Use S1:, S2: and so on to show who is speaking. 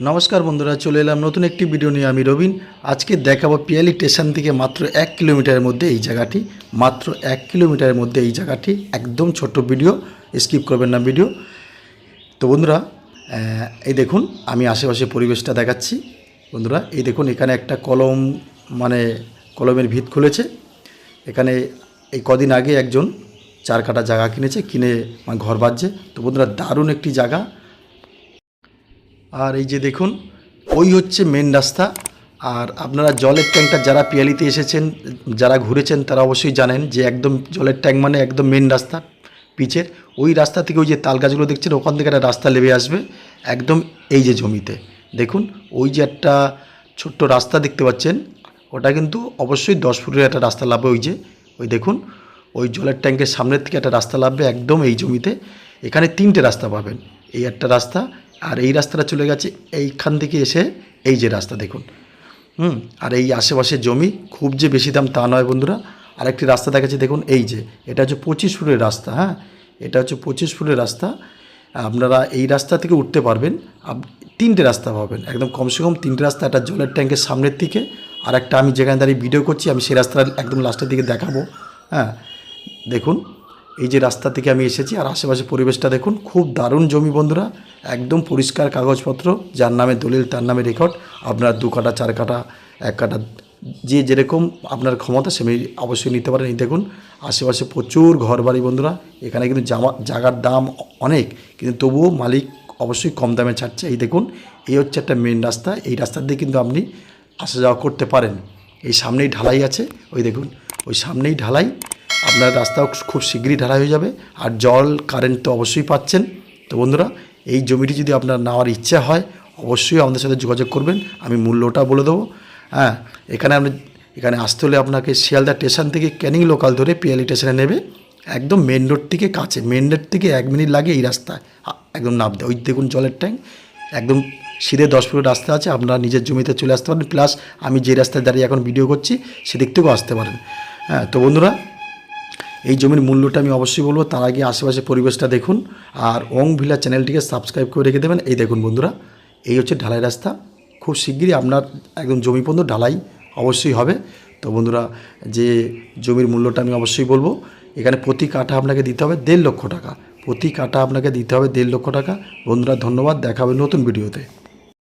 S1: নমস্কার বন্ধুরা, চলে এলাম নতুন একটি ভিডিও নিয়ে। আমি রবিন। আজকে দেখাবো পিয়ালি স্টেশন থেকে মাত্র 1 কিলোমিটারের মধ্যে এই জায়গাটি, মাত্র 1 কিলোমিটারের মধ্যে এই জায়গাটি। একদম ছোট্ট ভিডিও, স্কিপ করবেন না ভিডিও। তো বন্ধুরা, এই দেখুন, আমি আশেপাশে পরিবেশটা দেখাচ্ছি। বন্ধুরা এই দেখুন, এখানে একটা কলম, মানে কলমের ভিত খুলেছে। এখানে এই কদিন আগে একজন 4 কাঠা জায়গা কিনেছে, কিনে ঘর বাঁধছে। তো বন্ধুরা, দারুণ একটি জায়গা। আর এই যে দেখুন, ওই হচ্ছে মেন রাস্তা। আর আপনারা জলের ট্যাঙ্কটা যারা পিয়ালিতে এসেছেন, যারা ঘুরেছেন, তারা অবশ্যই জানেন যে একদম জলের ট্যাঙ্ক মানে একদম মেন রাস্তা পিচের। ওই রাস্তা থেকে ওই যে তাল গাছগুলো দেখছেন, ওখান থেকে একটা রাস্তা নেমে আসবে একদম এই যে জমিতে। দেখুন, ওই যে একটা ছোট্ট রাস্তা দেখতে পাচ্ছেন, ওটা কিন্তু অবশ্যই 10 ফুটের একটা রাস্তা লাভবে। ওই যে ওই দেখুন, ওই জলের ট্যাঙ্কের সামনের থেকে একটা রাস্তা লাভবে একদম এই জমিতে। এখানে 3টে রাস্তা পাবেন। এই একটা রাস্তা, আর এই রাস্তাটা চলে গেছে এইখান থেকে এসে এই যে রাস্তা দেখুন। আর এই আশেপাশে জমি, খুব যে বেশি দাম তা নয় বন্ধুরা। আরেকটি রাস্তা দেখাচ্ছি দেখুন, এই যে এটা হচ্ছে 25 ফুটের রাস্তা। হ্যাঁ, এটা হচ্ছে 25 ফুটের রাস্তা। আপনারা এই রাস্তা থেকে উঠতে পারবেন। 3টে রাস্তা পাবেন একদম, কমসে কম 3টে রাস্তা। একটা জলের ট্যাঙ্কের সামনের দিকে, আর একটা আমি যেখানে দাঁড়িয়ে ভিডিও করছি, আমি সেই রাস্তাটা একদম লাস্টের দিকে দেখাবো। হ্যাঁ, দেখুন, এই যে রাস্তা থেকে আমি এসেছি, আর আশেপাশে পরিবেশটা দেখুন, খুব দারুণ জমি বন্ধুরা। একদম পরিষ্কার কাগজপত্র, যার নামে দলিল তার নামে রেকর্ড। আপনার 2 কাঠা 4 কাঠা 1 কাঠা, যে যেরকম আপনার ক্ষমতা সেভাবে অবশ্যই নিতে পারেন। এই দেখুন, আশেপাশে প্রচুর ঘরবাড়ি বন্ধুরা। এখানে কিন্তু জায়গার দাম অনেক, কিন্তু তবুও মালিক অবশ্যই কম দামে ছাড়ছে। এই দেখুন, এই হচ্ছে একটা মেন রাস্তা। এই রাস্তা দিয়ে কিন্তু আপনি আসা যাওয়া করতে পারেন। এই সামনেই ঢালাই আছে, ওই দেখুন, ওই সামনেই ঢালাই। আপনার রাস্তাও খুব শীঘ্রই ঢালাই হয়ে যাবে। আর জল কারেন্ট তো অবশ্যই পাচ্ছেন। তো বন্ধুরা, এই জমিটি যদি আপনার নেওয়ার ইচ্ছা হয়, অবশ্যই আমাদের সাথে যোগাযোগ করবেন। আমি মূল্যটা বলে দেবো। হ্যাঁ, এখানে আসতে হলে আপনাকে শিয়ালদা স্টেশন থেকে ক্যানিং লোকাল ধরে পিয়ালি স্টেশনে নেবে। একদম মেন রোড থেকে কাছে, মেন রোড থেকে 1 মিনিট লাগে এই রাস্তায় একদম নামতে। ওই দেখুন জলের ট্যাঙ্ক, একদম সিধে 10 ফুটের রাস্তা আছে। আপনারা নিজের জমিতে চলে আসতে পারেন, প্লাস আমি যে রাস্তায় দাঁড়িয়ে এখন ভিডিও করছি সেদিক থেকেও আসতে পারেন। হ্যাঁ, তো বন্ধুরা, এই জমির মূল্যটা আমি অবশ্যই বলবো। তার আগে আশেপাশে পরিবেশটা দেখুন, আর ওং ভিলা চ্যানেলটিকে সাবস্ক্রাইব করে রেখে দেবেন। এই দেখুন বন্ধুরা, এই হচ্ছে ঢালাই রাস্তা। খুব শিগগিরই আপনার একদম জমি পর্যন্ত ঢালাই অবশ্যই হবে। তো বন্ধুরা, যে জমির মূল্যটা আমি অবশ্যই বলবো। এখানে প্রতি কাঠা আপনাকে দিতে হবে 1.5 লক্ষ টাকা। প্রতি কাঠা আপনাকে দিতে হবে 1.5 লক্ষ টাকা। বন্ধুরা ধন্যবাদ, দেখা হবে নতুন ভিডিওতে।